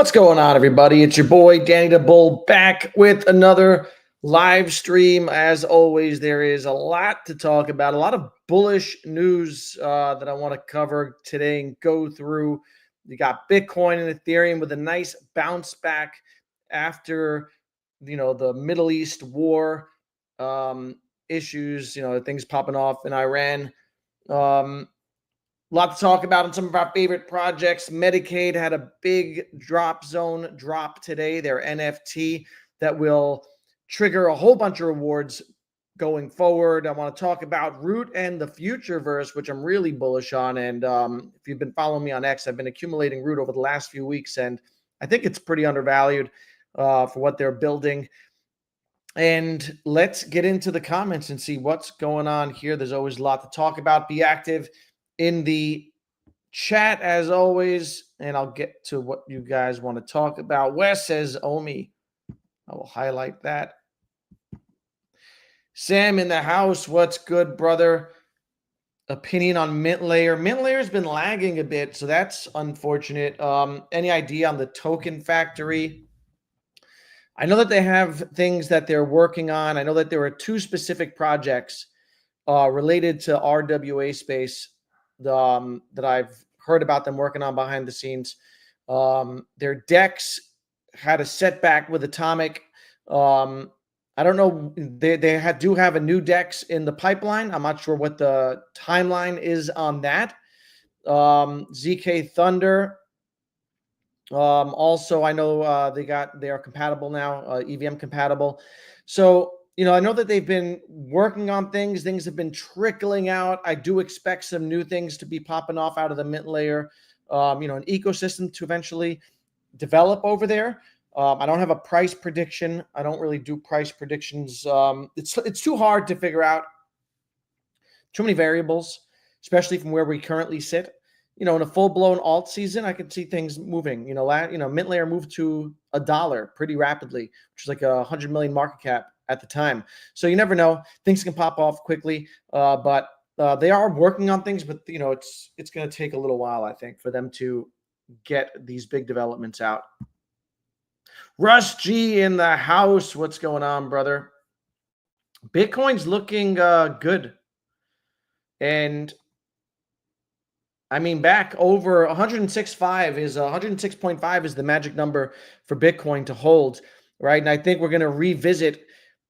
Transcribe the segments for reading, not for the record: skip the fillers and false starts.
What's going on, everybody? It's your boy, Danny the Bull, back with another live stream. As always, there is a lot to talk about, a lot of bullish news that I want to cover today and go through. You got Bitcoin and Ethereum with a nice bounce back after, the Middle East war issues, things popping off in Iran. A lot to talk about on some of our favorite projects. Metacade had a big drop zone drop today, their NFT that will trigger a whole bunch of rewards going forward. I want to talk about Root and the Futureverse, which I'm really bullish on. And if you've been following me on X, I've been accumulating Root over the last few weeks, and I think it's pretty undervalued for what they're building. And let's get into the comments and see what's going on here. There's always a lot to talk about. Be active in the chat as always, and I'll get to what you guys want to talk about. Wes says Omi. I will highlight that. Sam in the house. What's good, brother? Opinion on Mintlayer. Mintlayer's been lagging a bit, so that's unfortunate. Any idea on the token factory? I know that they have things that they're working on. I know that there are two specific projects related to RWA space that I've heard about them working on behind the scenes. Their DEX had a setback with Atomic. I don't know. They do have a new DEX in the pipeline. I'm not sure what the timeline is on that. ZK Thunder. Also, I know they are compatible now, EVM compatible. So, I know that they've been working on things. Things have been trickling out. I do expect some new things to be popping off out of the Mintlayer, an ecosystem to eventually develop over there. I don't have a price prediction. I don't really do price predictions. It's too hard to figure out. Too many variables, especially from where we currently sit. In a full-blown alt season, I could see things moving. Mintlayer moved to $1 pretty rapidly, which is like 100 million market cap at the time. So you never know. Things can pop off quickly, but they are working on things. But it's going to take a little while, I think, for them to get these big developments out. Russ G in the house. What's going on, brother? Bitcoin's looking good, and I mean, back over 106.5 is 106.5 is the magic number for Bitcoin to hold, right? And I think we're going to revisit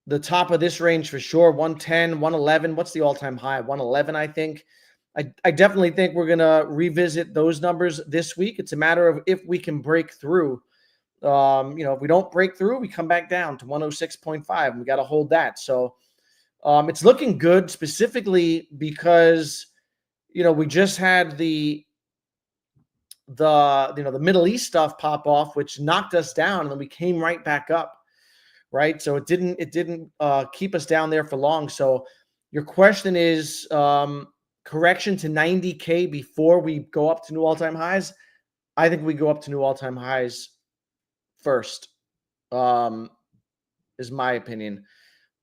the top of this range for sure. 110, 111. What's the all-time high? 111, I think. I definitely think we're going to revisit those numbers this week. It's a matter of if we can break through. If we don't break through, we come back down to 106.5. We got to hold that. So it's looking good, specifically because we just had the Middle East stuff pop off, which knocked us down, and then we came right back up, right? So it didn't keep us down there for long. So your question is correction to 90K before we go up to new all-time highs. I think we go up to new all-time highs first, is my opinion.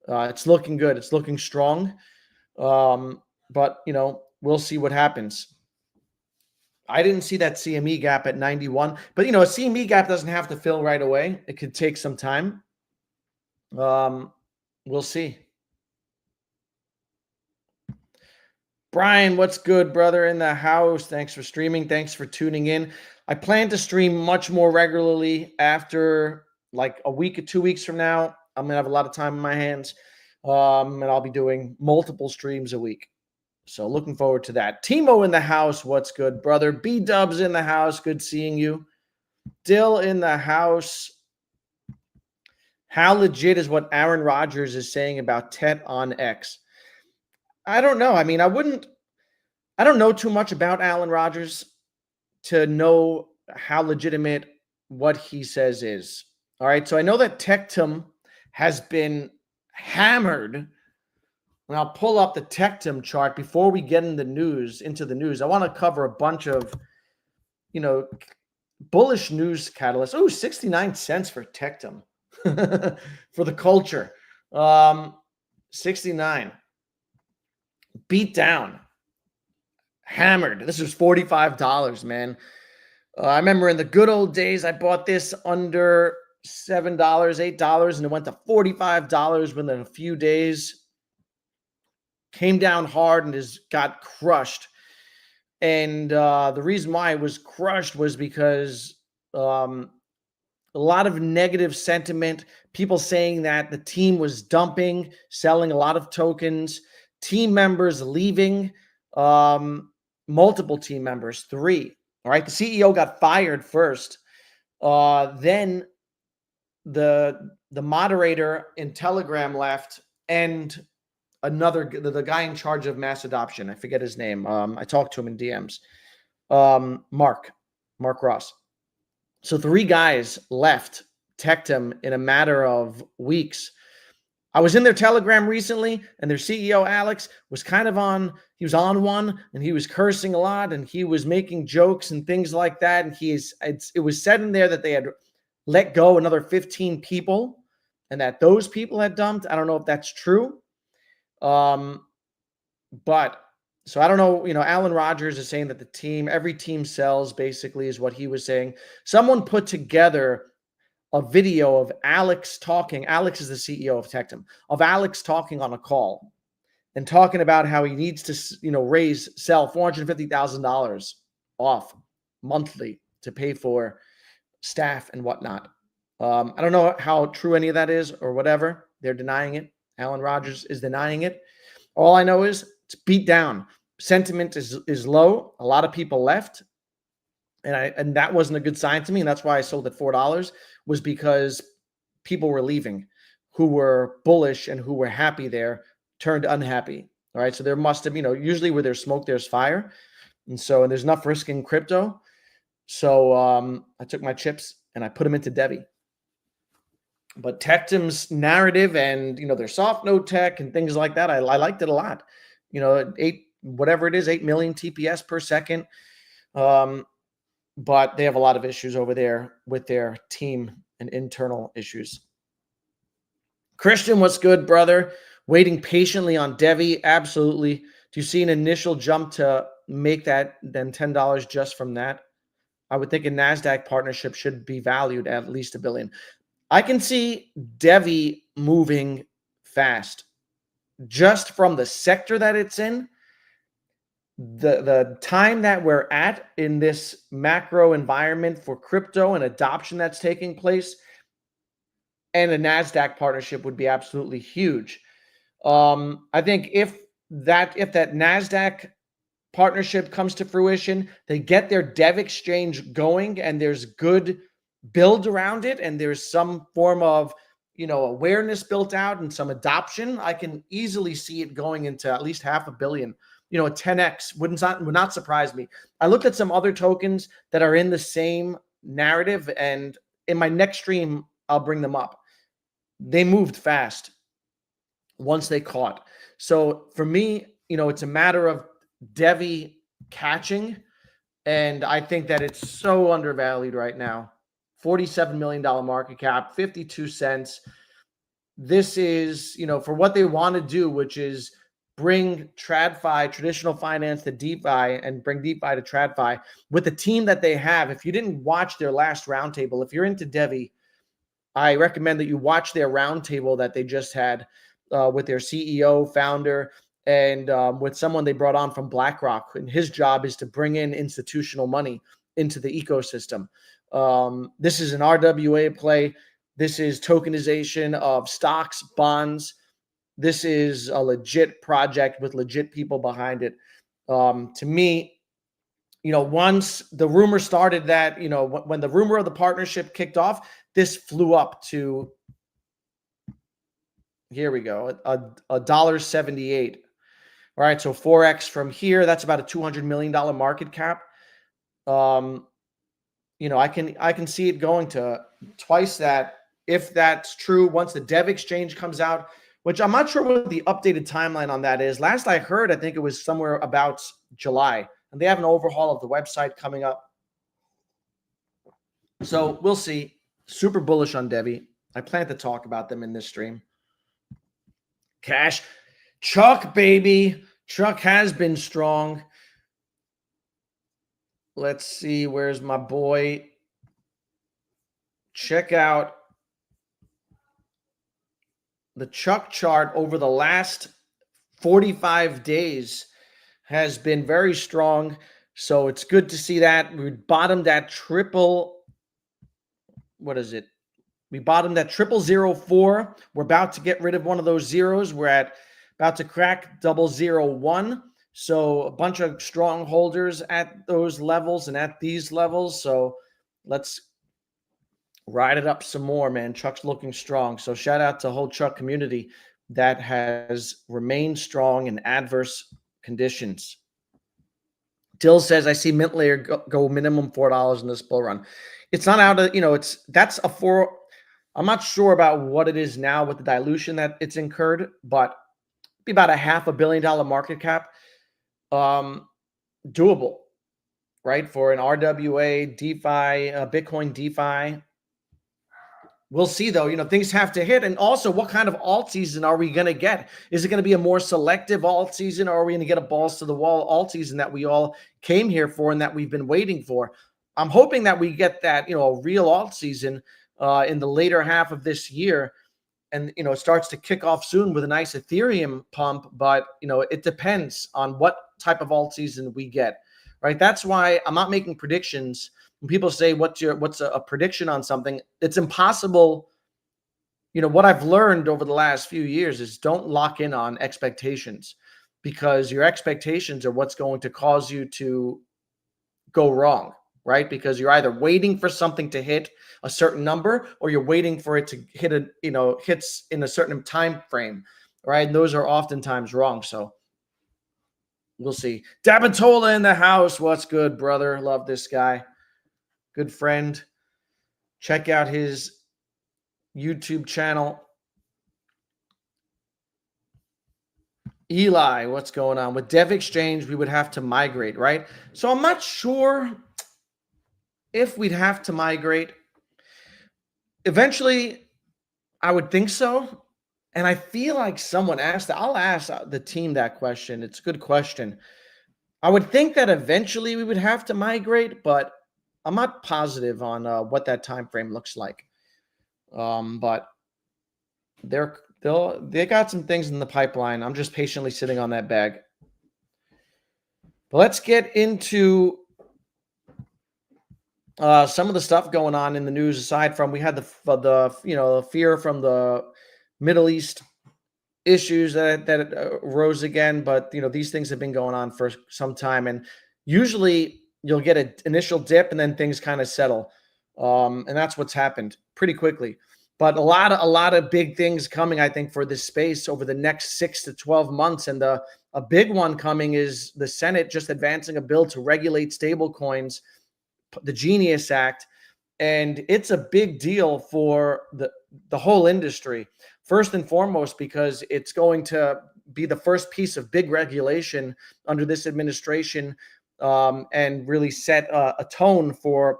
It's looking good. It's looking strong. But we'll see what happens. I didn't see that CME gap at 91, but a CME gap doesn't have to fill right away. It could take some time. We'll see. Brian, what's good, brother, in the house? Thanks for streaming. Thanks for tuning in. I plan to stream much more regularly after like a week or 2 weeks from now. I'm going to have a lot of time in my hands, and I'll be doing multiple streams a week. So looking forward to that. Timo in the house. What's good, brother? B-Dubs in the house. Good seeing you. Dill in the house. How legit is what Aaron Rodgers is saying about TET on X? I don't know. I mean, I don't know too much about Aaron Rodgers to know how legitimate what he says is. All right. So I know that Tectum has been hammered. And I'll pull up the Tectum chart before we get into the news. I want to cover a bunch of, bullish news catalysts. Oh, 69 cents for Tectum for the culture. 69. Beat down. Hammered. This was $45, man. I remember in the good old days, I bought this under $7, $8, and it went to $45 within a few days. Came down hard and just got crushed. And the reason why it was crushed was because a lot of negative sentiment, people saying that the team was dumping, selling a lot of tokens, team members leaving, multiple team members, 3. All right, the CEO got fired first. Then the moderator in Telegram left, and the guy in charge of mass adoption, I forget his name. I talked to him in DMs. Mark Ross. So 3 guys left Tectum in a matter of weeks. I was in their Telegram recently, and their CEO, Alex, was kind of he was on one, and he was cursing a lot, and he was making jokes and things like that. And it was said in there that they had let go another 15 people, and that those people had dumped. I don't know if that's true. But so I don't know, Alan Rogers is saying that every team sells, basically, is what he was saying. Someone put together a video of Alex talking. Alex is the CEO of Tectum, of Alex talking on a call and talking about how he needs to, sell $450,000 off monthly to pay for staff and whatnot. I don't know how true any of that is or whatever. They're denying it. Alan Rogers is denying it. All I know is it's beat down. Sentiment is low. A lot of people left. And that wasn't a good sign to me. And that's why I sold at $4, was because people were leaving who were bullish and who were happy there turned unhappy. All right. So there must have, usually where there's smoke, there's fire. And there's enough risk in crypto. So I took my chips and I put them into Devve. But Tectum's narrative and, their soft node tech and things like that, I liked it a lot. 8 million TPS per second. But they have a lot of issues over there with their team and internal issues. Christian, what's good, brother? Waiting patiently on Devve. Absolutely. Do you see an initial jump to make that then $10 just from that? I would think a NASDAQ partnership should be valued at least $1 billion. I can see Devve moving fast just from the sector that it's in. The time that we're at in this macro environment for crypto and adoption that's taking place, and a NASDAQ partnership would be absolutely huge. I think if that NASDAQ partnership comes to fruition, they get their Devve Exchange going, and there's good build around it, and there's some form of awareness built out and some adoption, I can easily see it going into at least $500 million. A 10x would not surprise me. I looked at some other tokens that are in the same narrative, and in my next stream, I'll bring them up. They moved fast once they caught. So for me, it's a matter of Devve catching, and I think that it's so undervalued right now. $47 million market cap, 52 cents. This is, for what they want to do, which is bring TradFi, traditional finance, to DeFi, and bring DeFi to TradFi with the team that they have. If you didn't watch their last roundtable, if you're into Devve, I recommend that you watch their roundtable that they just had with their CEO, founder, and with someone they brought on from BlackRock. And his job is to bring in institutional money into the ecosystem. This is an RWA play. This is tokenization of stocks, bonds. This is a legit project with legit people behind it. To me, once the rumor started that, when the rumor of the partnership kicked off, this flew up to, here we go, $1.78. All right, so 4x from here. That's about a $200 million market cap. I can see it going to twice that, if that's true, once the Devve Exchange comes out, which I'm not sure what the updated timeline on that is. Last I heard, I think it was somewhere about July, and they have an overhaul of the website coming up. So we'll see. Super bullish on Devve. I plan to talk about them in this stream. Cash. Chuck, baby. Chuck has been strong. Let's see. Where's my boy? Check out the Chuck chart over the last 45 days has been very strong. So it's good to see that. We bottomed at triple. What is it? We bottomed at 0004. We're about to get rid of one of those zeros. We're at about to crack 001. So a bunch of strong holders at those levels and at these levels. So let's ride it up some more, man. Chuck's looking strong. So shout out to the whole Chuck community that has remained strong in adverse conditions. Dill says, I see Mintlayer go minimum $4 in this bull run. It's not out of, that's a four. I'm not sure about what it is now with the dilution that it's incurred, but be about a $500 million market cap. Doable, right? For an RWA, DeFi, Bitcoin DeFi. We'll see, though. Things have to hit. And also, what kind of alt season are we going to get? Is it going to be a more selective alt season, or are we going to get a balls to the wall alt season that we all came here for and that we've been waiting for? I'm hoping that we get that, a real alt season in the later half of this year. And, it starts to kick off soon with a nice Ethereum pump. But, it depends on what type of alt season we get, right? That's why I'm not making predictions. When people say, what's a prediction on something, it's impossible. What I've learned over the last few years is don't lock in on expectations, because your expectations are what's going to cause you to go wrong, right? Because you're either waiting for something to hit a certain number, or you're waiting for it to hit hits in a certain time frame, right? And those are oftentimes wrong. So we'll see. Dabatola in the house. What's good, brother? Love this guy. Good friend. Check out his YouTube channel. Eli, what's going on? With Devve Exchange, we would have to migrate, right? So I'm not sure if we'd have to migrate. Eventually, I would think so. And I feel like someone asked that. I'll ask the team that question. It's a good question. I would think that eventually we would have to migrate, but I'm not positive on what that time frame looks like. But they got some things in the pipeline. I'm just patiently sitting on that bag. But let's get into some of the stuff going on in the news. Aside from, we had the fear from the Middle East issues that rose again, but these things have been going on for some time, and usually you'll get an initial dip and then things kind of settle, and that's what's happened pretty quickly. But a lot of big things coming, I think, for this space over the next 6 to 12 months, and a big one coming is the Senate just advancing a bill to regulate stablecoins, the Genius Act, and it's a big deal for the whole industry. First and foremost, because it's going to be the first piece of big regulation under this administration, and really set a tone for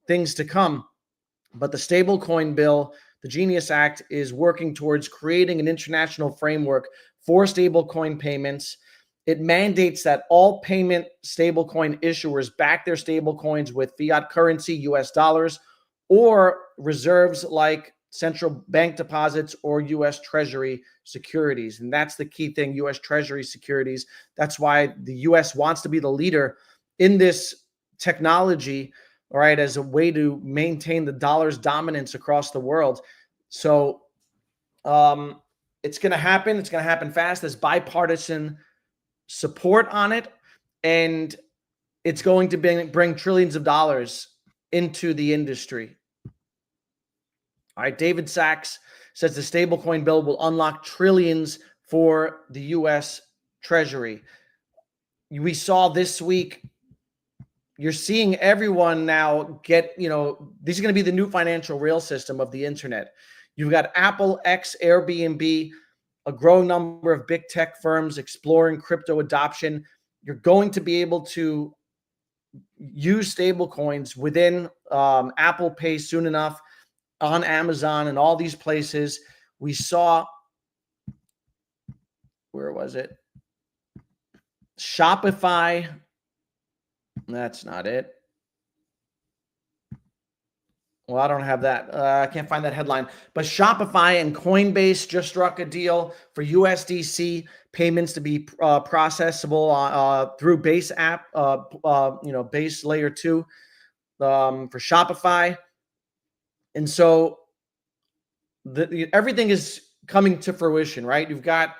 things to come. But the stablecoin bill, the Genius Act, is working towards creating an international framework for stablecoin payments. It mandates that all payment stablecoin issuers back their stablecoins with fiat currency, US dollars, or reserves like central bank deposits or U.S. Treasury securities. And that's the key thing, U.S. Treasury securities. That's why the U.S. wants to be the leader in this technology, all right, as a way to maintain the dollar's dominance across the world. So it's going to happen. It's going to happen fast. There's bipartisan support on it, and it's going to bring trillions of dollars into the industry. All right, David Sachs says the stablecoin bill will unlock trillions for the U.S. Treasury. We saw this week, you're seeing everyone now get, this is going to be the new financial rail system of the internet. You've got Apple, X, Airbnb, a growing number of big tech firms exploring crypto adoption. You're going to be able to use stablecoins within Apple Pay soon enough, on Amazon and all these places. We saw, where was it? Shopify That's not it. Well, I don't have that. I can't find that headline. But Shopify and Coinbase just struck a deal for USDC payments to be processable through Base app, Base Layer 2 for Shopify. And so everything is coming to fruition, right? You've got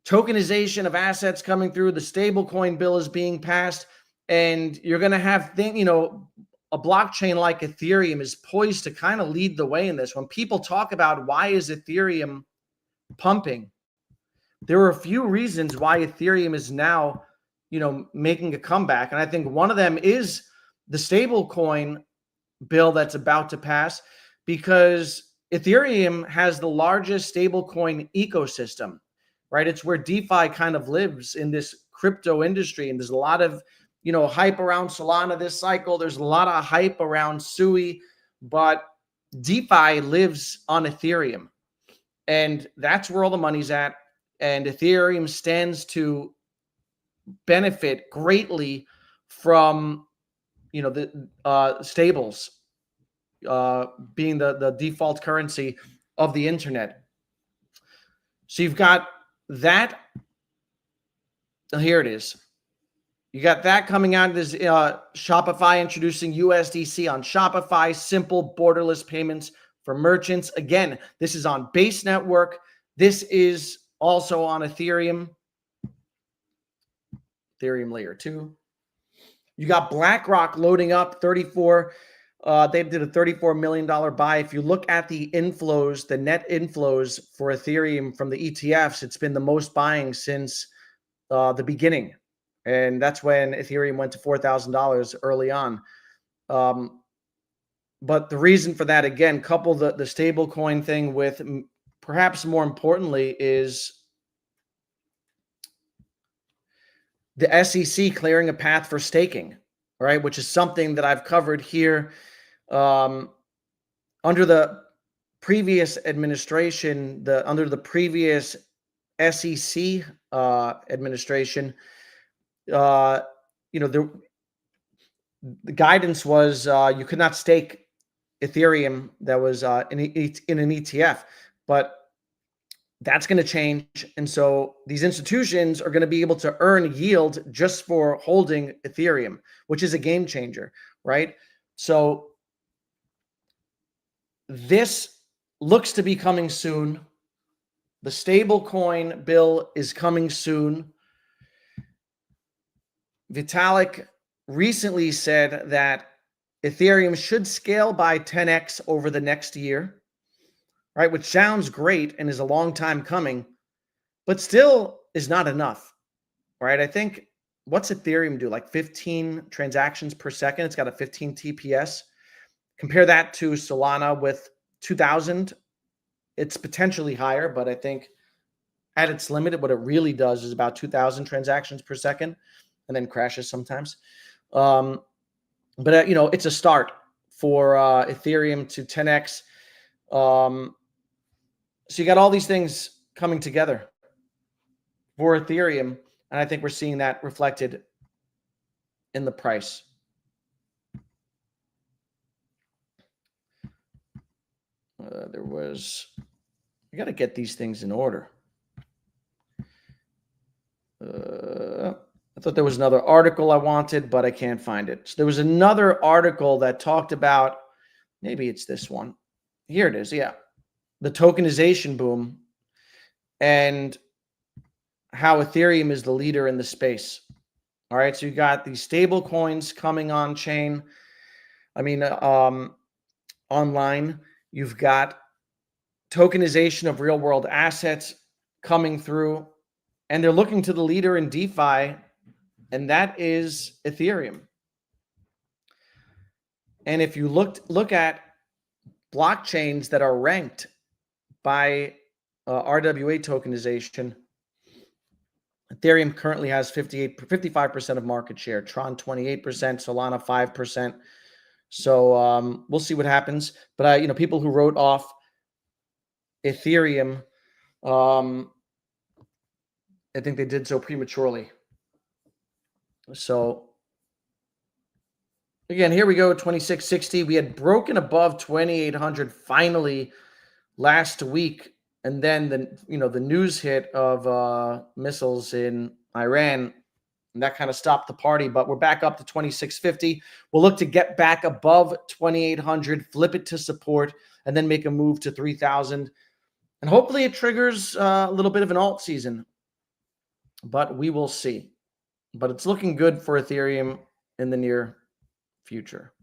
tokenization of assets coming through. The stablecoin bill is being passed, and you're going to have a blockchain like Ethereum is poised to kind of lead the way in this. When people talk about why is Ethereum pumping, there are a few reasons why Ethereum is now, making a comeback. And I think one of them is the stablecoin bill that's about to pass, because Ethereum has the largest stablecoin ecosystem, right? It's where DeFi kind of lives in this crypto industry. And there's a lot of hype around Solana this cycle. There's a lot of hype around Sui, but DeFi lives on Ethereum, and that's where all the money's at. And Ethereum stands to benefit greatly from, the stables being the default currency of the internet. So you've got that. Here it is. You got that coming out. This Shopify introducing USDC on Shopify, simple borderless payments for merchants. Again, this is on Base Network. This is also on Ethereum Layer 2. You got BlackRock loading up 34. They did a $34 million buy. If you look at the inflows, the net inflows for Ethereum from the ETFs, it's been the most buying since the beginning. And that's when Ethereum went to $4,000 early on. But the reason for that, again, couple the stablecoin thing with, perhaps more importantly, is the SEC clearing a path for staking, right? Which is something that I've covered here. Under the previous administration, under the previous SEC administration, the guidance was you could not stake Ethereum that was in an ETF, but that's going to change. And so these institutions are going to be able to earn yield just for holding Ethereum, which is a game changer, right? So this looks to be coming soon. The stablecoin bill is coming soon. Vitalik recently said that Ethereum should scale by 10x over the next year, right? Which sounds great and is a long time coming, but still is not enough, right? I think, what's Ethereum do? Like 15 transactions per second. It's got a 15 TPS. Compare that to Solana with 2,000. It's potentially higher, but I think at its limit, what it really does is about 2,000 transactions per second, and then crashes sometimes. But it's a start for Ethereum to 10x. So you got all these things coming together for Ethereum, and I think we're seeing that reflected in the price. You got to get these things in order. I thought there was another article I wanted, but I can't find it. So there was another article that talked about, maybe it's this one. Here it is. Yeah. The tokenization boom and how Ethereum is the leader in the space. All right. So you got these stable coins coming on chain. Online. You've got tokenization of real world assets coming through, and they're looking to the leader in DeFi, and that is Ethereum. And if you look at blockchains that are ranked by RWA tokenization, Ethereum currently has 55% of market share, Tron 28%, Solana 5%. So we'll see what happens. But people who wrote off Ethereum, I think they did so prematurely. So Again, here we go, 2660. We had broken above 2800 finally last week, and then the news hit of missiles in Iran, and that kind of stopped the party. But we're back up to 2650. We'll look to get back above 2800, flip it to support, and then make a move to 3000. And hopefully it triggers a little bit of an alt season, but we will see. But it's looking good for Ethereum in the near future.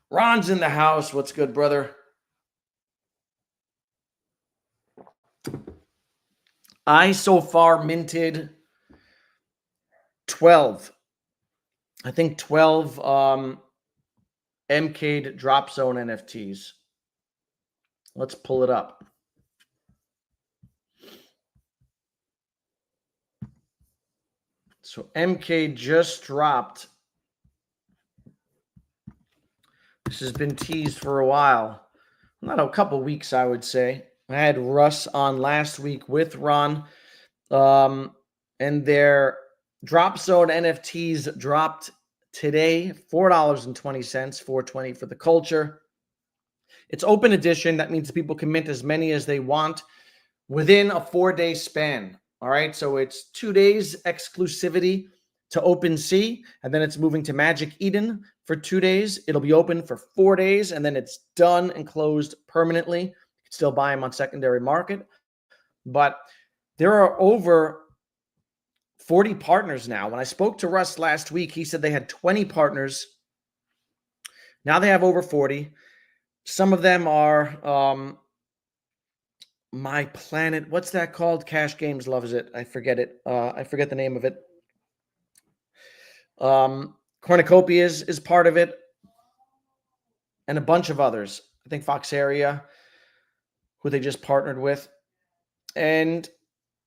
Ron's in the house. What's good, brother? I so far minted 12. I think 12 Mcade drop zone NFTs. Let's pull it up. So Mcade just dropped. This has been teased for a while. Not a couple weeks, I would say. I had Russ on last week with Ron. And their drop zone NFTs dropped today, $4.20, $4.20 for the culture. It's open edition. That means people can mint as many as they want within a 4-day span. All right. So it's 2 days exclusivity to OpenSea, and then it's moving to Magic Eden for 2 days. It'll be open for 4 days, and then it's done and closed permanently. You can still buy them on secondary market. But there are over 40 partners now. When I spoke to Russ last week, he said they had 20 partners. Now they have over 40. Some of them are My Planet. What's that called? Cash Games loves it. I forget it. I forget the name of it. Cornucopia is part of it, and a bunch of others. I think Foxaria, who they just partnered with. And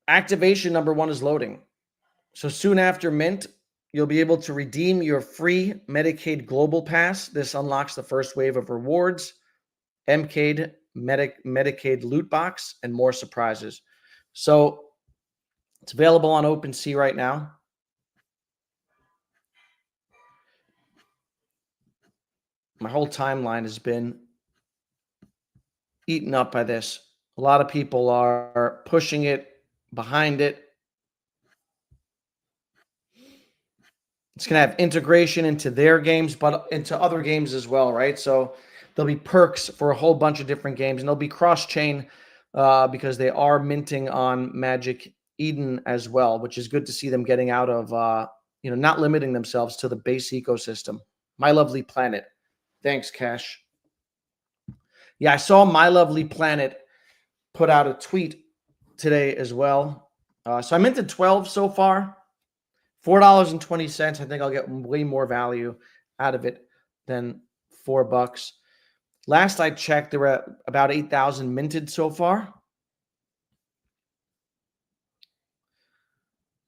activation number 1 is loading. So soon after mint, you'll be able to redeem your free Metacade Global Pass. This unlocks the first wave of rewards, Mcade, Metacade loot box, and more surprises. So it's available on OpenSea right now. My whole timeline has been eaten up by this. A lot of people are pushing it, behind it. It's going to have integration into their games, but into other games as well, right? So there'll be perks for a whole bunch of different games, and they'll be cross-chain because they are minting on Magic Eden as well, which is good to see them getting out of, not limiting themselves to the base ecosystem. My Lovely Planet. Thanks, Cash. Yeah, I saw My Lovely Planet put out a tweet today as well. So I minted 12 so far. $4.20. I think I'll get way more value out of it than $4. Last I checked, there were about 8,000 minted so far.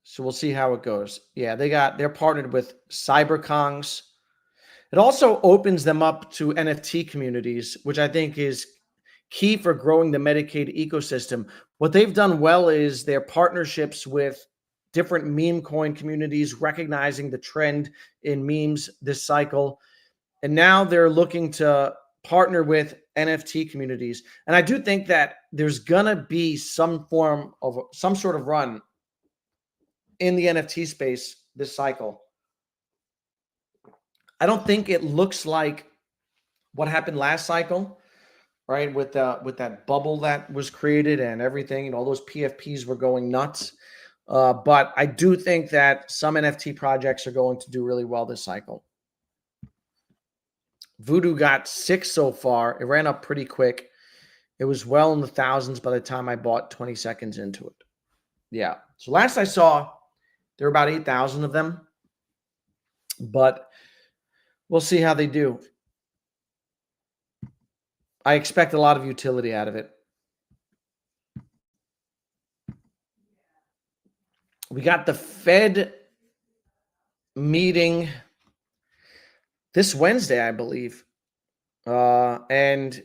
So we'll see how it goes. Yeah, they're partnered with CyberKongs. It also opens them up to NFT communities, which I think is key for growing the Metacade ecosystem. What they've done well is their partnerships with different meme coin communities, recognizing the trend in memes this cycle. And now they're looking to partner with NFT communities. And I do think that there's going to be some sort of run in the NFT space this cycle. I don't think it looks like what happened last cycle, right? With that bubble that was created and everything, all those PFPs were going nuts. But I do think that some NFT projects are going to do really well this cycle. Voodoo got 6 so far. It ran up pretty quick. It was well in the thousands by the time I bought 20 seconds into it. Yeah. So last I saw, there were about 8,000 of them. But we'll see how they do. I expect a lot of utility out of it. We got the Fed meeting this Wednesday, I believe. And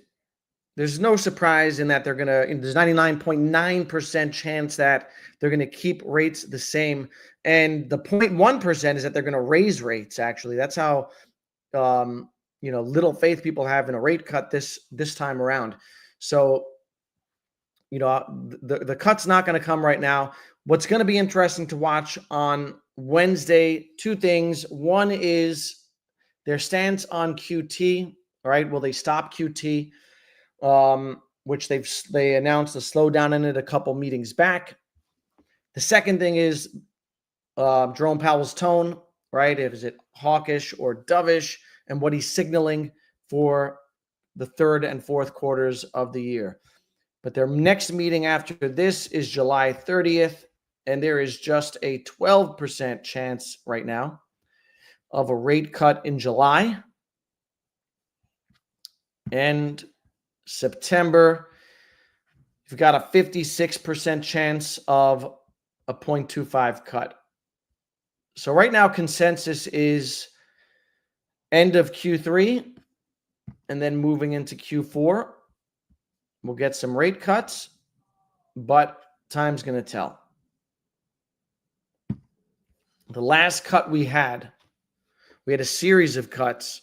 there's no surprise in that they're going to, there's 99.9% chance that they're going to keep rates the same. And the 0.1% is that they're going to raise rates. Actually, that's how, little faith people have in a rate cut this time around. So, the cut's not going to come right now. What's going to be interesting to watch on Wednesday, two things. One is their stance on QT. All right, will they stop QT? Which they announced a slowdown in it a couple meetings back. The second thing is Jerome Powell's tone, right? Is it hawkish or dovish, and what he's signaling for the third and fourth quarters of the year. But their next meeting after this is July 30th, and there is just a 12% chance right now of a rate cut in July. And September, you've got a 56% chance of a 0.25 cut. So right now, consensus is end of Q3 and then moving into Q4. We'll get some rate cuts, but time's going to tell. The last cut we had a series of cuts,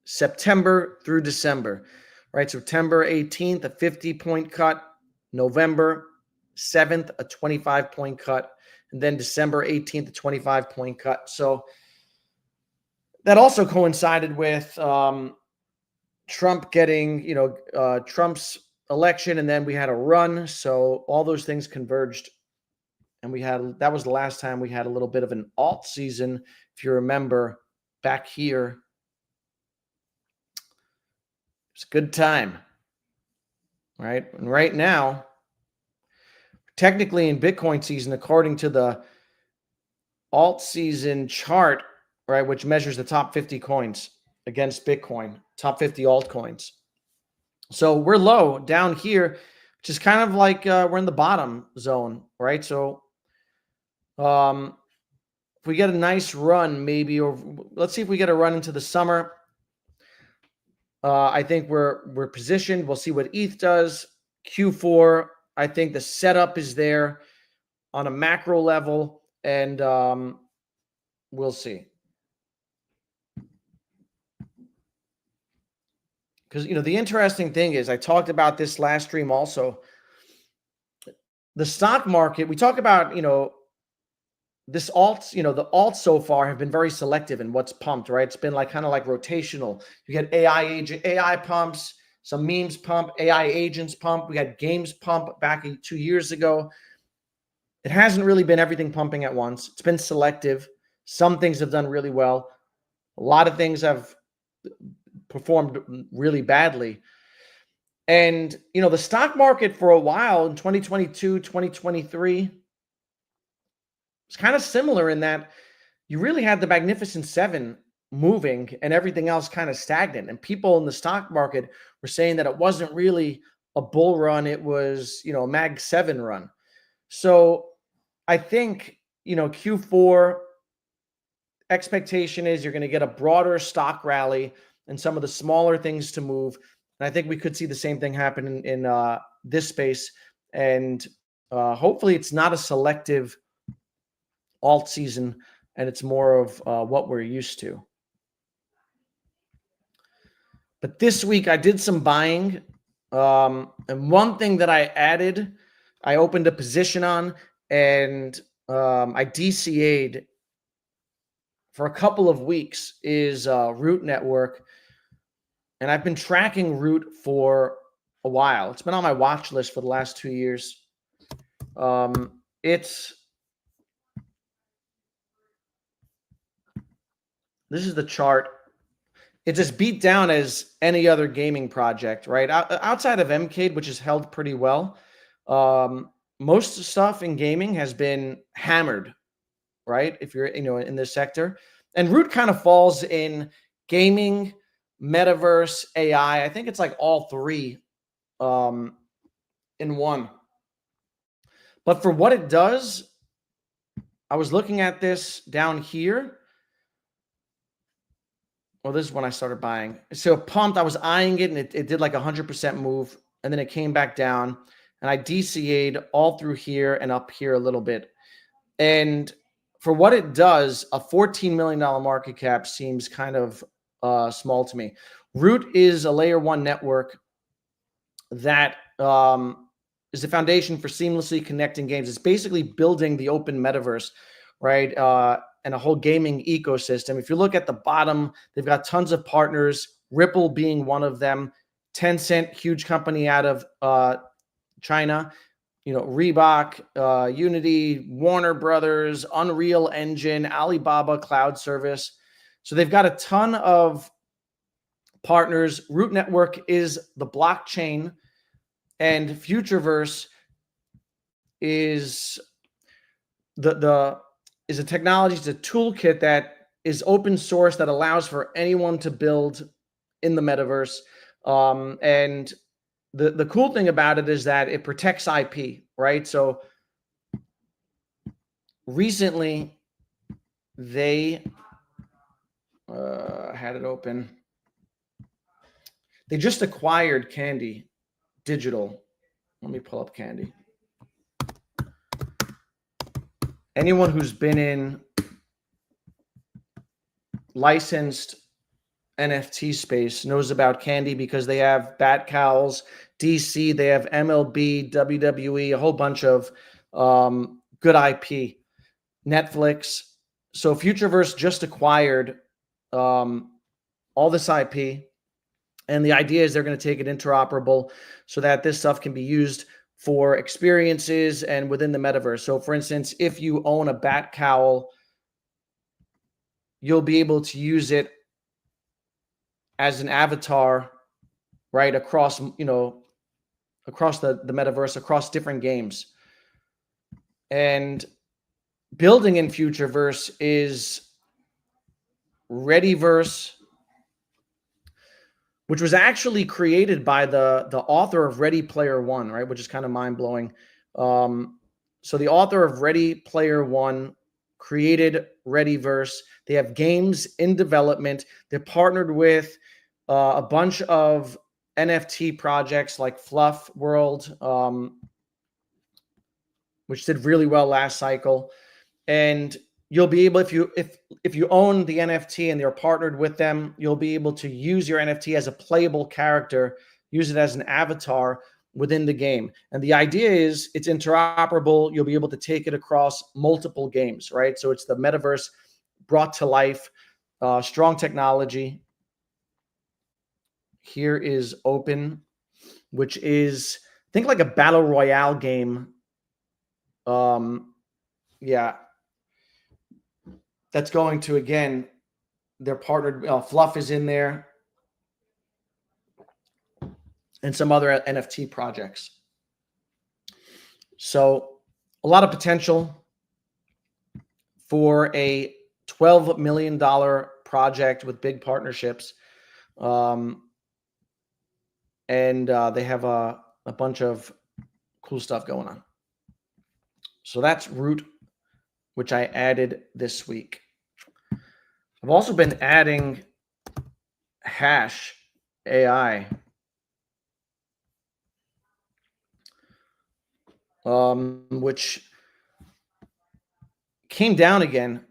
September through December, right? September 18th, a 50-point cut, November 7th, a 25-point cut, and then December 18th, a 25-point cut. So that also coincided with Trump getting, Trump's election, and then we had a run. So all those things converged, and that was the last time we had a little bit of an alt season. If you remember back here, it's a good time, right? And right now, technically in Bitcoin season, according to the alt season chart, right, which measures the top 50 coins against Bitcoin, top 50 altcoins. So we're low down here, which is kind of like we're in the bottom zone, right? So if we get a nice run, maybe, or let's see if we get a run into the summer. I think we're positioned. We'll see what ETH does. Q4, I think the setup is there on a macro level, and we'll see. Because, the interesting thing is, I talked about this last stream also. The stock market, we talk about, this alts, the alts so far have been very selective in what's pumped, right? It's been kind of like rotational. You get AI pumps, some memes pump, AI agents pump. We had games pump back 2 years ago. It hasn't really been everything pumping at once. It's been selective. Some things have done really well. A lot of things have performed really badly. And, the stock market for a while in 2022, 2023, it's kind of similar in that you really had the Magnificent Seven moving and everything else kind of stagnant. And people in the stock market were saying that it wasn't really a bull run. It was, a Mag 7 run. So I think, Q4 expectation is you're going to get a broader stock rally and some of the smaller things to move. And I think we could see the same thing happen in this space. And hopefully it's not a selective alt season, and it's more of what we're used to. But this week I did some buying. And one thing that I added, I opened a position on, and I DCA'd for a couple of weeks, is Root Network. And I've been tracking Root for a while. It's been on my watch list for the last 2 years. This is the chart. It's as beat down as any other gaming project, right? Outside of Mcade, which is held pretty well, most stuff in gaming has been hammered, right? If you're, in this sector. And Root kind of falls in gaming, metaverse, AI. I think it's like all three in one. But for what it does, I was looking at this down here. Well, this is when I started buying. So pumped, I was eyeing it, and it did like 100% move. and then it came back down, and I DCA'd all through here and up here a little bit. And for what it does, a $14 million market cap seems kind of small to me. Root is a layer one network that is the foundation for seamlessly connecting games. It's basically building the open metaverse, right? And a whole gaming ecosystem. If you look at the bottom, they've got tons of partners, Ripple being one of them, Tencent, huge company out of China, Reebok, Unity, Warner Brothers, Unreal Engine, Alibaba Cloud Service. So they've got a ton of partners. Root Network is the blockchain, and Futureverse is is a technology, it's a toolkit that is open source that allows for anyone to build in the metaverse. And the cool thing about it is that it protects IP, right? So recently they had it open. They just acquired Candy Digital. Let me pull up Candy. Anyone who's been in licensed NFT space knows about Candy because they have Bat Cowls, DC, they have MLB, WWE, a whole bunch of good IP, Netflix. So Futureverse just acquired all this IP, and the idea is they're going to take it interoperable so that this stuff can be used for experiences and within the metaverse. So for instance, if you own a bat cowl, you'll be able to use it as an avatar, right, across, across the metaverse, across different games. And building in Futureverse is Readyverse, which was actually created by the author of Ready Player One, right? Which is kind of mind-blowing. So the author of Ready Player One created Readyverse. They have games in development. They're partnered with a bunch of NFT projects like Fluff World, which did really well last cycle. And you'll be able, if you own the NFT and you're partnered with them, you'll be able to use your NFT as a playable character, use it as an avatar within the game. And the idea is it's interoperable. You'll be able to take it across multiple games, right? So it's the metaverse brought to life, strong technology. Here is Open, which is, think like a battle royale game. Yeah. That's going to, again, they're partnered. Fluff is in there, and some other NFT projects. So a lot of potential for a $12 million project with big partnerships. And they have a bunch of cool stuff going on. So that's Root, which I added this week. I've also been adding Hash AI, which came down again.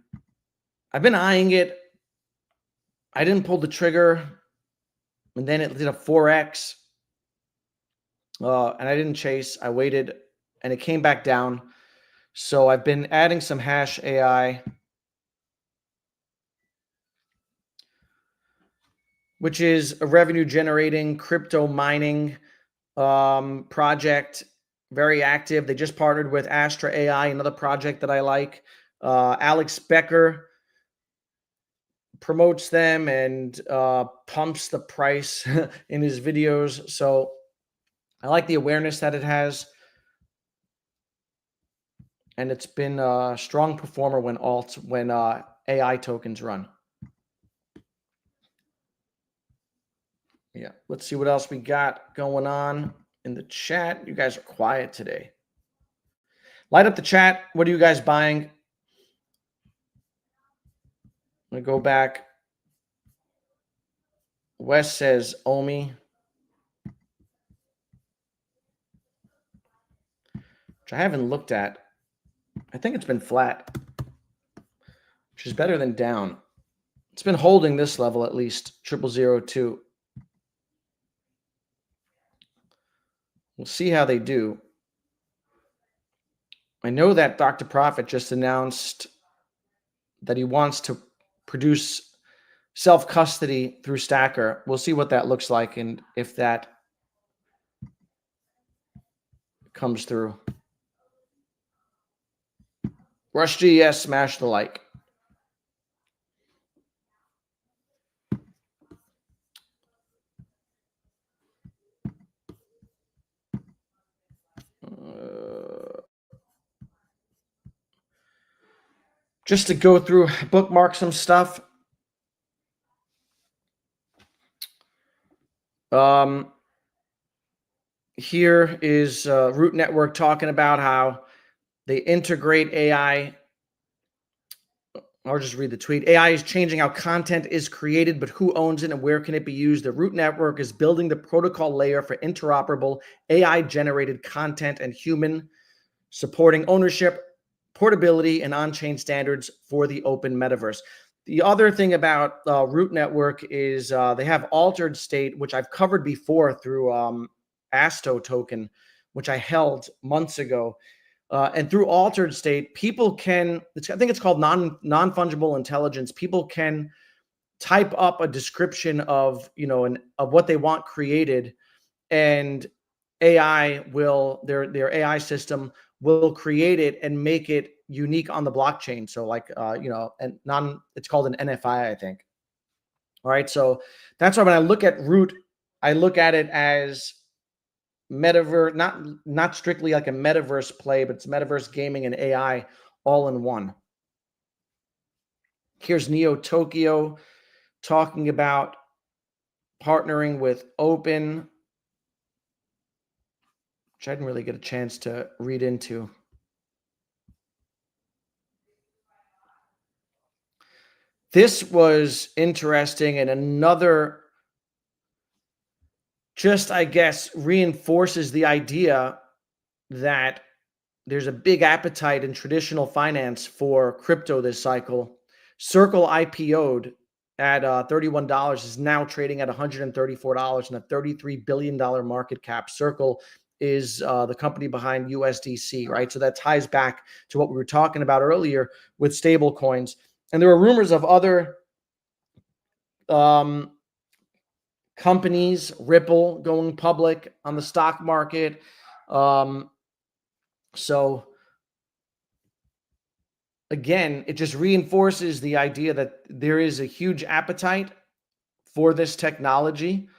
I've been eyeing it. I didn't pull the trigger, and then it did a 4x, and I didn't chase. I waited, and it came back down. So I've been adding some Hash AI, which is a revenue-generating crypto mining project, very active. They just partnered with Astra AI, another project that I like. Alex Becker promotes them and pumps the price in his videos. So I like the awareness that it has. And it's been a strong performer when AI tokens run. Yeah, let's see what else we got going on in the chat. You guys are quiet today. Light up the chat. What are you guys buying? I'm going to go back. Wes says Omi. which I haven't looked at. I think it's been flat, which is better than down. It's been holding this level at least, 0002. We'll see how they do. I know that Dr. Profit just announced that he wants to produce self-custody through Stacker. We'll see what that looks like and if that comes through. Rush GS, smash the like. Just to go through, bookmark some stuff. Here is Root Network talking about how they integrate AI. I'll just read the tweet. AI is changing how content is created, but who owns it and where can it be used? The Root Network is building the protocol layer for interoperable AI-generated content and human, supporting ownership, portability, and on-chain standards for the open metaverse. The other thing about Root Network is they have altered state, which I've covered before through Asto token, which I held months ago. And through altered state, people can, I think it's called non-fungible intelligence. People can type up a description of, of what they want created, and AI will, their AI system will create it and make it unique on the blockchain. So like, it's called an NFI, I think. All right. So that's why when I look at Root, I look at it as metaverse, not strictly like a metaverse play, but it's metaverse gaming and AI all in one. Here's Neo Tokyo talking about partnering with Open, which I didn't really get a chance to read into. This was interesting, and another, just, I guess, reinforces the idea that there's a big appetite in traditional finance for crypto this cycle. Circle IPO'd at $31, is now trading at $134 and a $33 billion market cap. Circle is the company behind USDC, right? So that ties back to what we were talking about earlier with stablecoins. And there are rumors of other companies, Ripple going public on the stock market. So again, it just reinforces the idea that there is a huge appetite for this technology.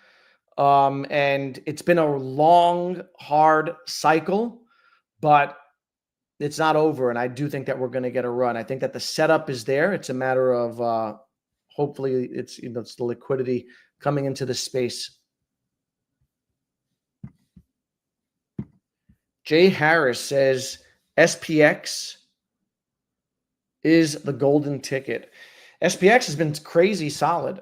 And it's been a long, hard cycle, but it's not over. And I do think that we're going to get a run. I think that the setup is there. It's a matter of hopefully it's the liquidity coming into the space. Jay Harris says SPX is the golden ticket. SPX has been crazy solid.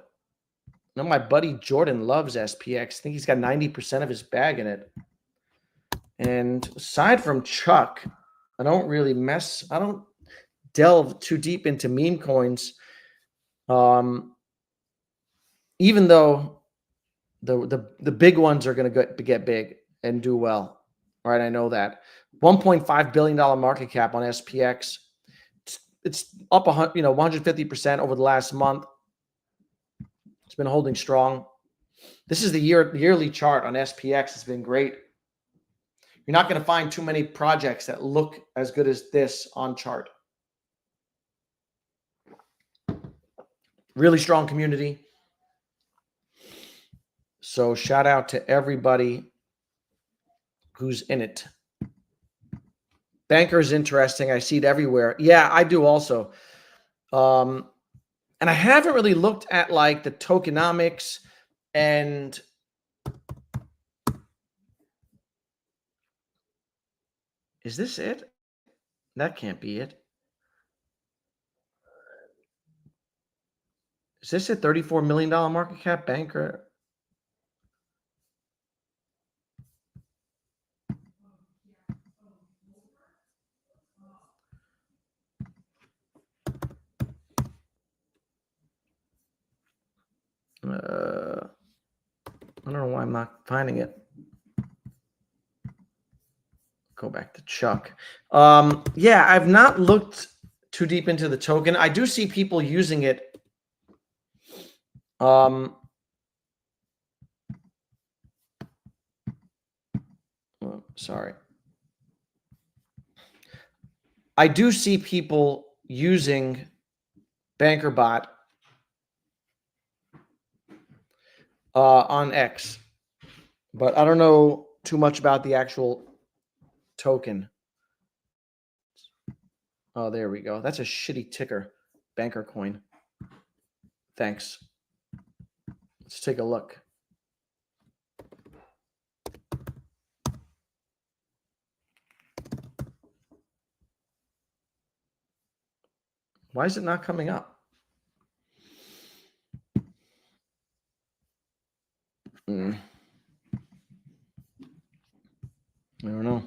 I know my buddy Jordan loves SPX. I think he's got 90% of his bag in it. And aside from Chuck, I don't delve too deep into meme coins. Even though the big ones are going to get big and do well. All right, I know that. $1.5 billion market cap on SPX. It's up 150% over the last month. It's been holding strong. This is the yearly chart on SPX. It's been great. You're not going to find too many projects that look as good as this on chart. Really strong community. So shout out to everybody who's in it. Banker is interesting. I see it everywhere. Yeah, I do also. And I haven't really looked at like the tokenomics and is this it? That can't be it. Is this a $34 million market cap banker? why I'm not finding it. Go back to Chuck. Yeah, I've not looked too deep into the token. I do see people using it. Sorry. I do see people using BankerBot on X, but I don't know too much about the actual token. Oh, there we go. That's a shitty ticker, BankerCoin. Thanks. Let's take a look. Why is it not coming up? I don't know.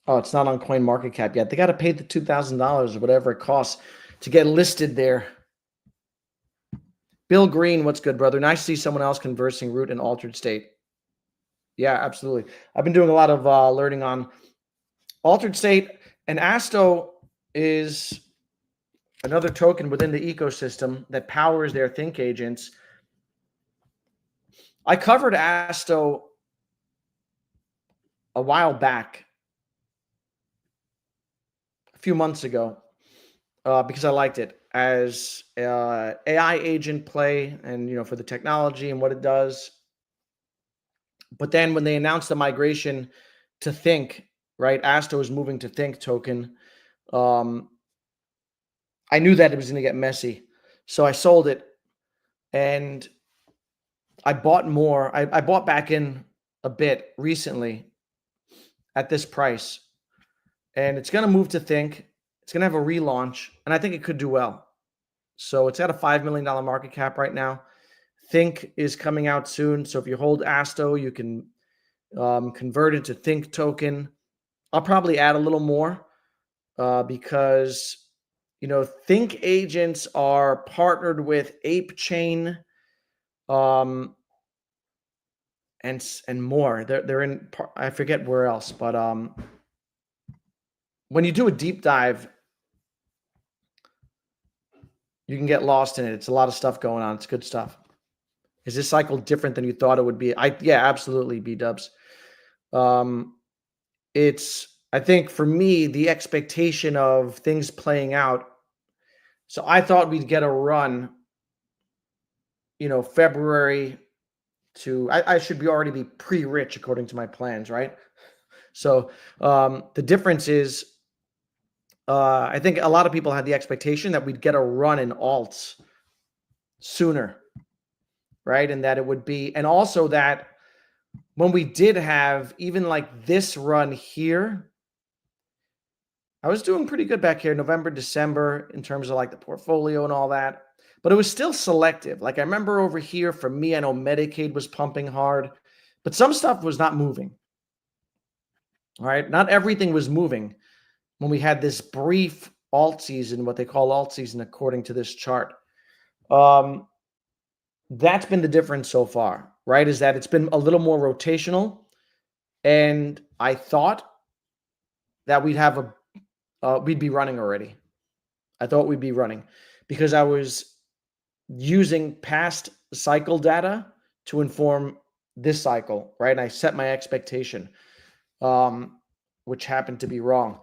Oh, it's not on CoinMarketCap yet. They got to pay the $2,000 or whatever it costs to get listed there. Bill Green, what's good, brother? Nice to see someone else conversing root in altered state. Yeah, absolutely. I've been doing a lot of learning on altered state, and Asto is another token within the ecosystem that powers their think agents. I covered Asto a while back, a few months ago, because I liked it as AI agent play and, for the technology and what it does. But then when they announced the migration to Think, right, Asto is moving to Think token. I knew that it was going to get messy. So I sold it and I bought more. I bought back in a bit recently at this price. And it's going to move to Think. It's going to have a relaunch. And I think it could do well. So it's got a $5 million market cap right now. Think is coming out soon. So if you hold Asto, you can convert it to Think token. I'll probably add a little more because, Think agents are partnered with Ape Chain and more. They're in, I forget where else, but when you do a deep dive, you can get lost in it. It's a lot of stuff going on. It's good stuff. Is this cycle different than you thought it would be? Yeah, absolutely, B-dubs. I think for me, the expectation of things playing out. So I thought we'd get a run, February to, I should already be pre-rich according to my plans, right? So the difference is, I think a lot of people had the expectation that we'd get a run in alts sooner, right? And that it would be, and also that when we did have even like this run here, I was doing pretty good back here, November, December, in terms of like the portfolio and all that, but it was still selective. Like I remember over here for me, I know Metacade was pumping hard, but some stuff was not moving. All right. Not everything was moving when we had this brief alt season, what they call alt season, according to this chart. That's been the difference so far, right? Is that it's been a little more rotational. And I thought that we'd be running already. I thought we'd be running because I was using past cycle data to inform this cycle, right? And I set my expectation, which happened to be wrong.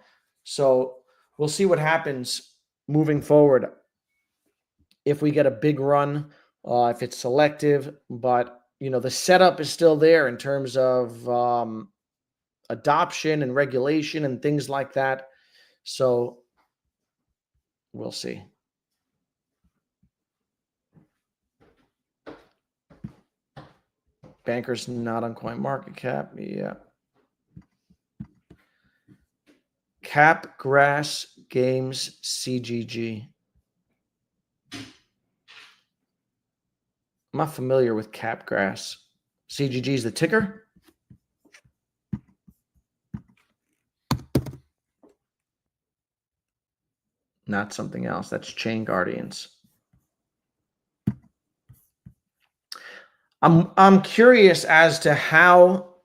So we'll see what happens moving forward. If we get a big run, if it's selective, but the setup is still there in terms of adoption and regulation and things like that. So we'll see. Bankers not on CoinMarketCap. Yeah. Capgrass Games CGG. I'm not familiar with Capgrass. CGG is the ticker? not something else. That's Chain Guardians. I'm curious as to how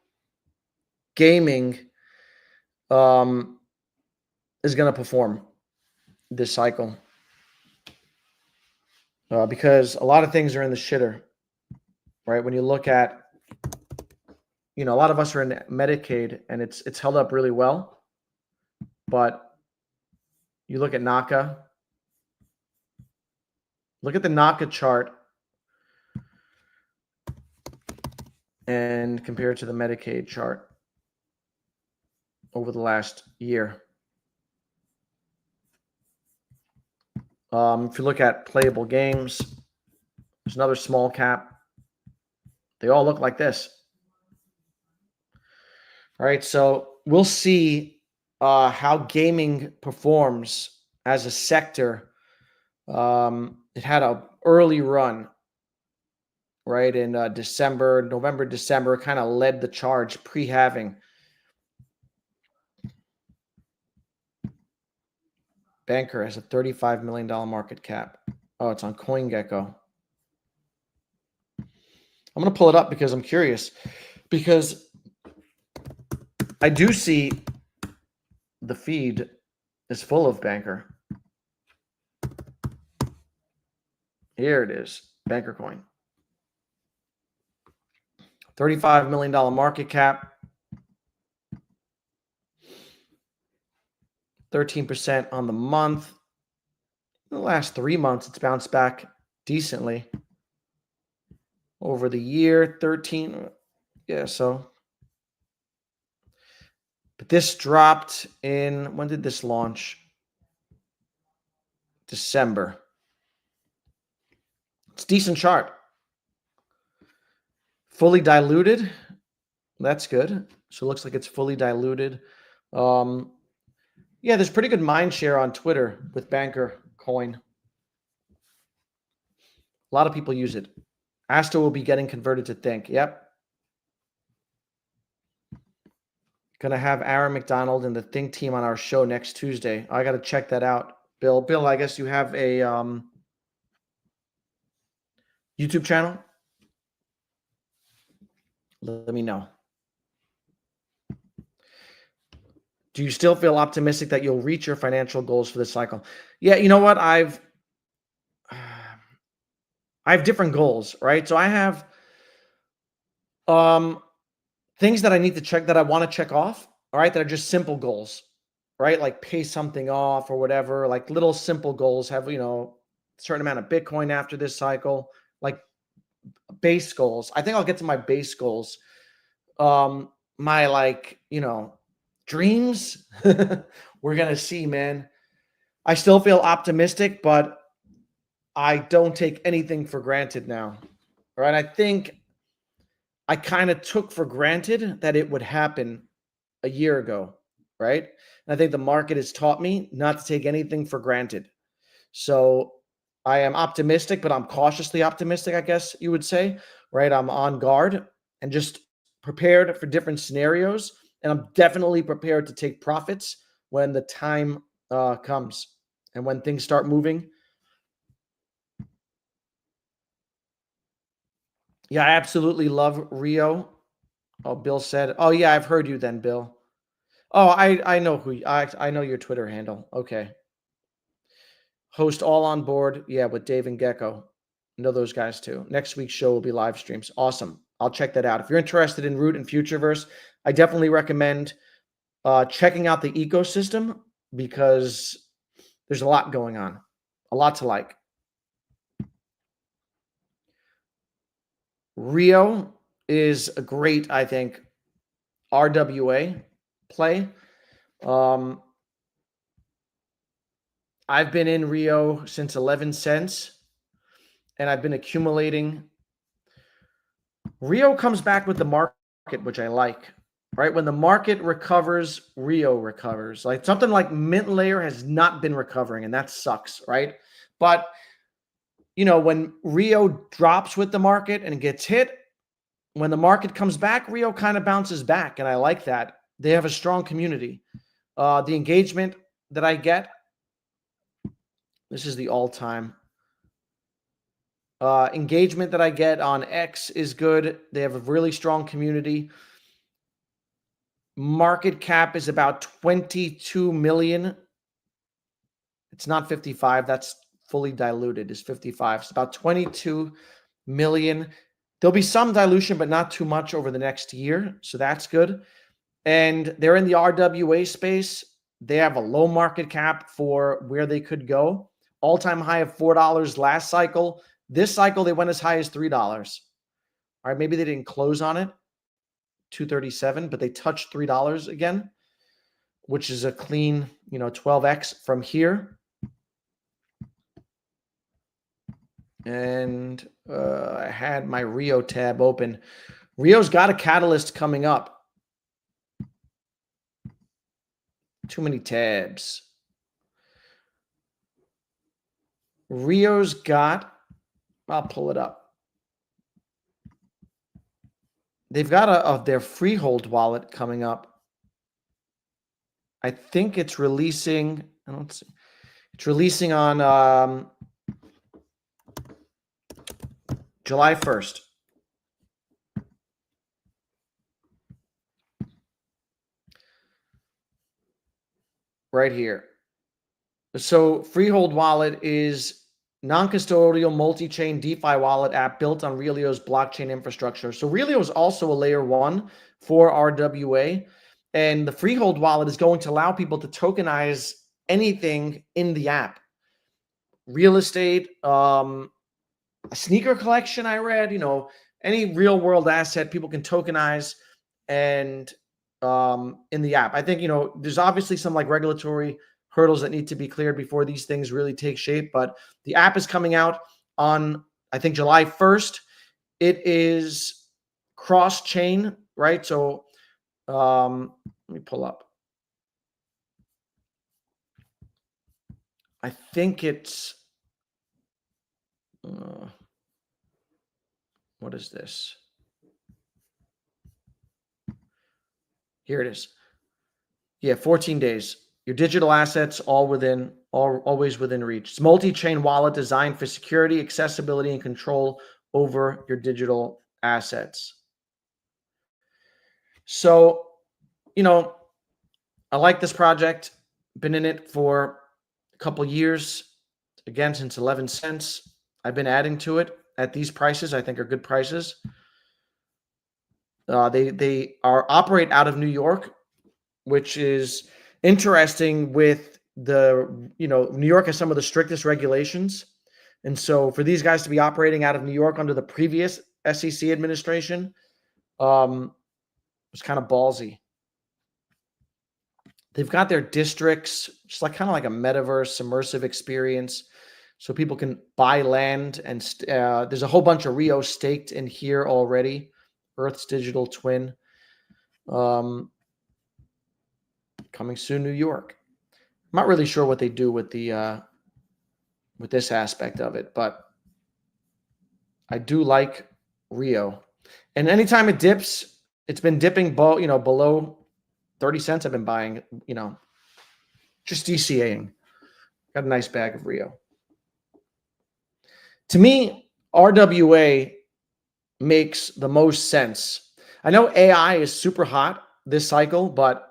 gaming is going to perform this cycle, because a lot of things are in the shitter, right? When you look at, a lot of us are in Metacade, and it's held up really well, but you look at Naka, look at the Naka chart, and compare it to the Metacade chart over the last year. If you look at playable games, there's another small cap. They all look like this. All right, so we'll see how gaming performs as a sector. It had an early run, right, in November, December, kind of led the charge pre-halving. Banker has a $35 million market cap. Oh, it's on CoinGecko. I'm going to pull it up because I'm curious, because I do see the feed is full of Banker. Here it is, Banker Coin. $35 million market cap. 13% on the month. In the last 3 months, it's bounced back decently. Over the year, 13. Yeah, so. But this dropped in, when did this launch? December. It's a decent chart. Fully diluted. That's good. So it looks like it's fully diluted. Yeah, there's pretty good mind share on Twitter with Banker Coin. A lot of people use it. Asta will be getting converted to Think. Yep. Going to have Aaron McDonald and the Think team on our show next Tuesday. I got to check that out. Bill, I guess you have a YouTube channel? Let me know. Do you still feel optimistic that you'll reach your financial goals for this cycle? Yeah, you know what? I have different goals, right? So I have things that I need to check, that I want to check off, all right, that are just simple goals, right? Like pay something off or whatever, like little simple goals. Have, a certain amount of Bitcoin after this cycle, like base goals. I think I'll get to my base goals. My dreams, we're going to see, man. I still feel optimistic, but I don't take anything for granted now. All right. I think I kind of took for granted that it would happen a year ago. Right. And I think the market has taught me not to take anything for granted. So I am optimistic, but I'm cautiously optimistic, I guess you would say. Right. I'm on guard and just prepared for different scenarios. And I'm definitely prepared to take profits when the time comes and when things start moving. Yeah, I absolutely love Rio. Oh, Bill said, oh, yeah, I've heard you then, Bill. Oh, I know I know your Twitter handle. Okay. Host all on board. Yeah, with Dave and Gecko. Know those guys too. Next week's show will be live streams. Awesome. I'll check that out. If you're interested in Root and Futureverse, I definitely recommend checking out the ecosystem, because there's a lot going on, a lot to like. Rio is a great, I think, RWA play. I've been in Rio since 11 cents, and I've been accumulating. Rio comes back with the market, which I like. Right? When the market recovers, Rio recovers. Like something like Mintlayer has not been recovering, and that sucks, right? But, when Rio drops with the market and gets hit, when the market comes back, Rio kind of bounces back, and I like that. They have a strong community. The engagement that I get This is the all-time. Engagement that I get on X is good. They have a really strong community. Market cap is about 22 million. It's not 55. That's fully diluted. It's 55. It's about 22 million. There'll be some dilution, but not too much over the next year. So that's good. And they're in the RWA space. They have a low market cap for where they could go. All-time high of $4 last cycle. This cycle, they went as high as $3. All right, maybe they didn't close on it, 237, but they touched $3 again, which is a clean, 12x from here. And I had my Rio tab open. Rio's got a catalyst coming up. Too many tabs. Rio's got, I'll pull it up. They've got their freehold wallet coming up. I think it's releasing, I don't see. It's releasing on July 1st. Right here. So Freehold Wallet is non-custodial multi-chain DeFi wallet app built on Realio's blockchain infrastructure. So Realio is also a layer 1 for RWA. And the Freehold Wallet is going to allow people to tokenize anything in the app. Real estate, a sneaker collection I read, any real world asset people can tokenize and in the app. I think, there's obviously some like regulatory hurdles that need to be cleared before these things really take shape, but the app is coming out on, I think, July 1st. It is cross-chain, right? So let me pull up. I think it's, what is this? Here it is. Yeah, 14 days. Your digital assets always within reach. It's multi-chain wallet designed for security, accessibility, and control over your digital assets. So, I like this project. Been in it for a couple years. Again, since 11 cents. I've been adding to it at these prices. I think are good prices. They operate out of New York, which is interesting with the, New York has some of the strictest regulations. And so for these guys to be operating out of New York under the previous SEC administration was kind of ballsy. They've got their districts, just like kind of like a metaverse immersive experience. So people can buy land and there's a whole bunch of Rio staked in here already. Earth's digital twin. Coming soon, New York. I'm not really sure what they do with the with this aspect of it, but I do like Rio. And anytime it dips, it's been dipping below 30 cents. I've been buying, just DCAing. Got a nice bag of Rio. To me, RWA makes the most sense. I know AI is super hot this cycle, but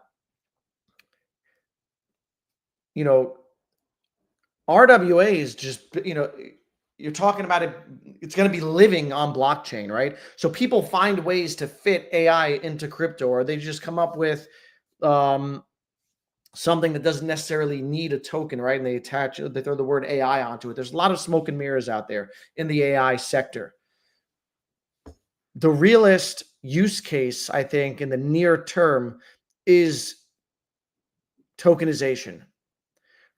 RWA is just, you're talking about it, it's going to be living on blockchain, right? So people find ways to fit AI into crypto, or they just come up with something that doesn't necessarily need a token, right? And they throw the word AI onto it. There's a lot of smoke and mirrors out there in the AI sector. The realist use case, I think, in the near term is tokenization.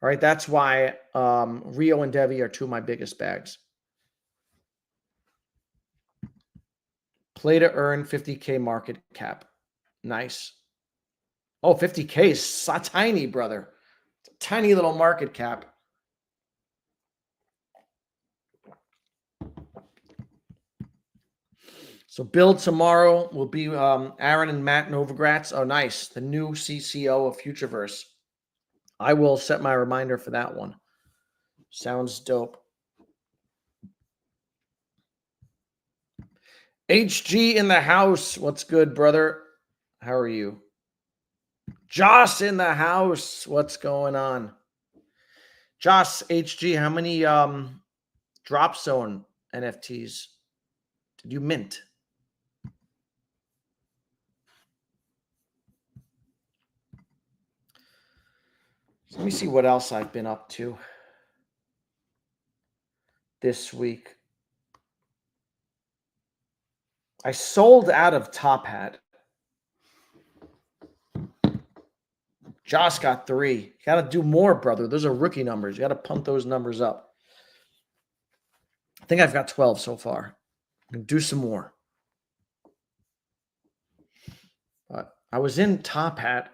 All right, that's why Rio and Devve are two of my biggest bags. Play to earn 50K market cap. Nice. Oh, 50K is so tiny, brother. It's a tiny little market cap. So build tomorrow will be Aaron and Matt Novogratz. Oh, nice. The new CCO of Futureverse. I will set my reminder for that one. Sounds dope. HG in the house. What's good, brother? How are you? Joss in the house. What's going on? Joss, HG, how many drop zone NFTs did you mint? Let me see what else I've been up to this week. I sold out of Top Hat. Josh got 3. You got to do more, brother. Those are rookie numbers. You got to pump those numbers up. I think I've got 12 so far. I'm going to do some more. But I was in Top Hat,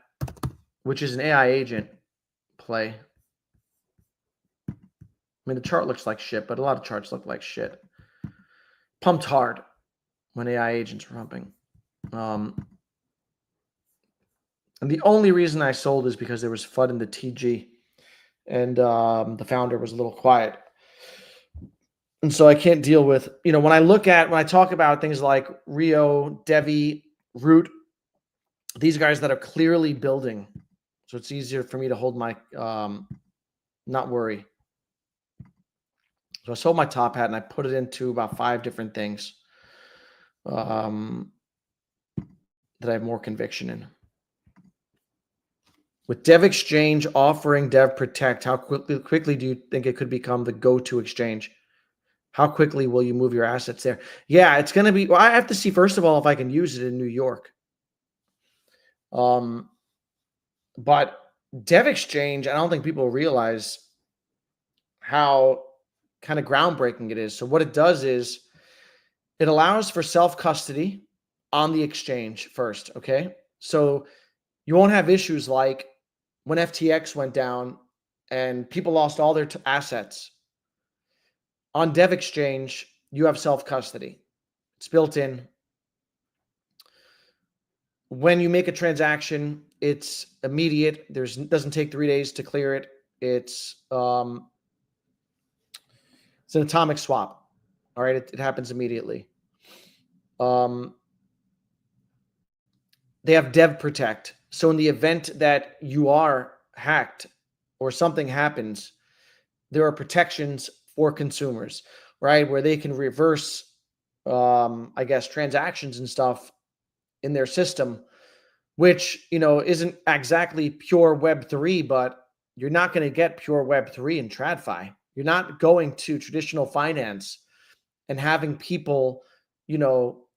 which is an AI agent play. I mean, the chart looks like shit, but a lot of charts look like shit. Pumped hard when AI agents were pumping. And the only reason I sold is because there was FUD in the TG. And the founder was a little quiet. And so I can't deal with, when I talk about things like Rio, Devve, Root, these guys that are clearly building. So it's easier for me to hold my, not worry. So I sold my Top Hat and I put it into about 5 different things that I have more conviction in. With Devve Exchange offering Dev Protect, how quickly do you think it could become the go-to exchange? How quickly will you move your assets there? Yeah, it's going to be, well, I have to see, first of all, if I can use it in New York. But Devve Exchange, I don't think people realize how kind of groundbreaking it is. So what it does is it allows for self-custody on the exchange first, okay? So you won't have issues like when FTX went down and people lost all their assets. On Devve Exchange, you have self-custody. It's built in. When you make a transaction, it's immediate. Doesn't take 3 days to clear it. It's an atomic swap. All right, it happens immediately. They have Dev Protect. So in the event that you are hacked or something happens, there are protections for consumers, right? Where they can reverse, transactions and stuff in their system, which, isn't exactly pure Web3, but you're not going to get pure Web3 in TradFi. You're not going to traditional finance and having people,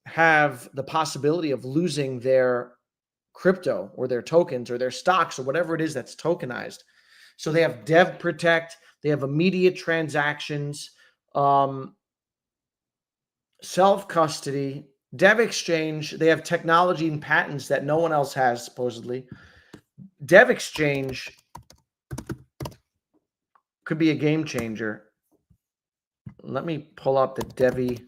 have the possibility of losing their crypto or their tokens or their stocks or whatever it is that's tokenized. So they have Dev Protect. They have immediate transactions, self-custody, Devve Exchange. They have technology and patents that no one else has, supposedly. Devve Exchange could be a game changer. Let me pull up the Devve.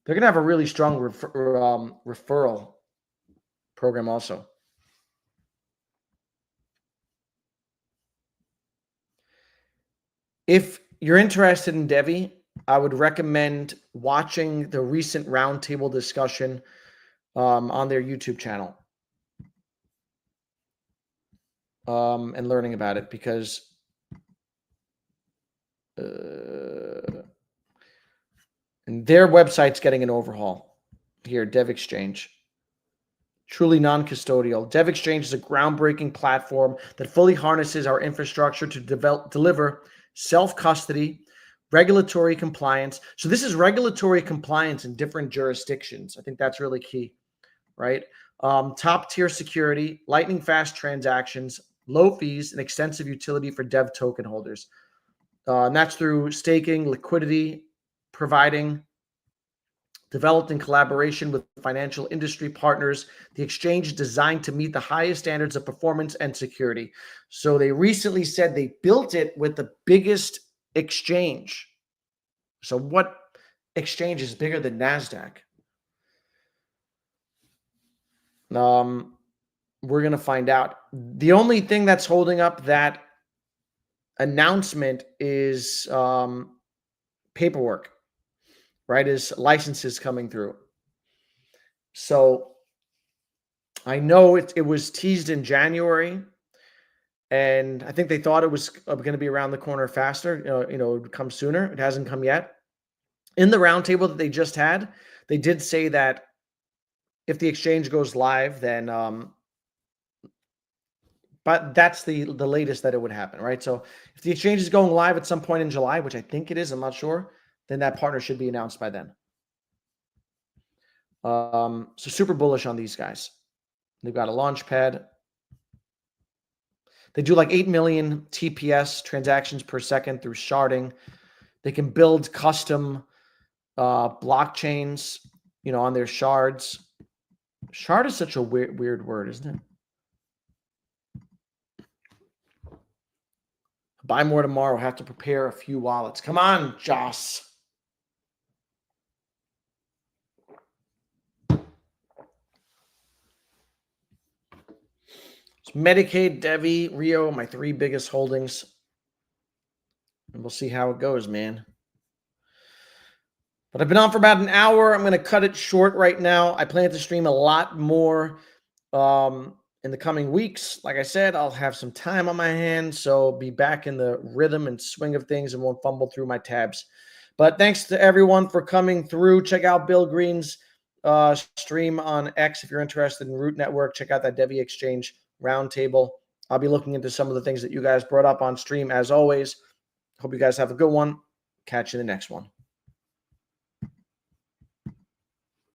They're going to have a really strong referral program also. If you're interested in Devve, I would recommend watching the recent roundtable discussion on their YouTube channel and learning about it, because and their website's getting an overhaul here. Devve Exchange, truly non-custodial. Devve Exchange is a groundbreaking platform that fully harnesses our infrastructure to deliver self-custody, regulatory compliance. So this is regulatory compliance in different jurisdictions. I think that's really key, right? Top tier security, lightning fast transactions, low fees, and extensive utility for Dev token holders. And that's through staking, liquidity, providing, developed in collaboration with financial industry partners. The exchange is designed to meet the highest standards of performance and security. So they recently said they built it with the biggest exchange. So what exchange is bigger than NASDAQ? We're going to find out. The only thing that's holding up that announcement is paperwork, right? Is licenses coming through. So I know it was teased in January, and I think they thought it was going to be around the corner faster. It would come sooner. It hasn't come yet. In the roundtable that they just had, they did say that if the exchange goes live, then but that's the latest that it would happen, right? So if the exchange is going live at some point in July, which I think it is, I'm not sure, then that partner should be announced by then. So super bullish on these guys. They've got a launch pad. They do like 8 million TPS transactions per second through sharding. They can build custom blockchains, on their shards. Shard is such a weird word, isn't it? Buy more tomorrow. Have to prepare a few wallets. Come on, Joss. It's Metacade, Devve, Rio, my 3 biggest holdings. And we'll see how it goes, man. But I've been on for about an hour. I'm going to cut it short right now. I plan to stream a lot more in the coming weeks. Like I said, I'll have some time on my hands, so be back in the rhythm and swing of things and won't fumble through my tabs. But thanks to everyone for coming through. Check out Bill Green's stream on X if you're interested in Root Network. Check out that Devve Exchange roundtable. I'll be looking into some of the things that you guys brought up on stream as always. Hope you guys have a good one. Catch you in the next one.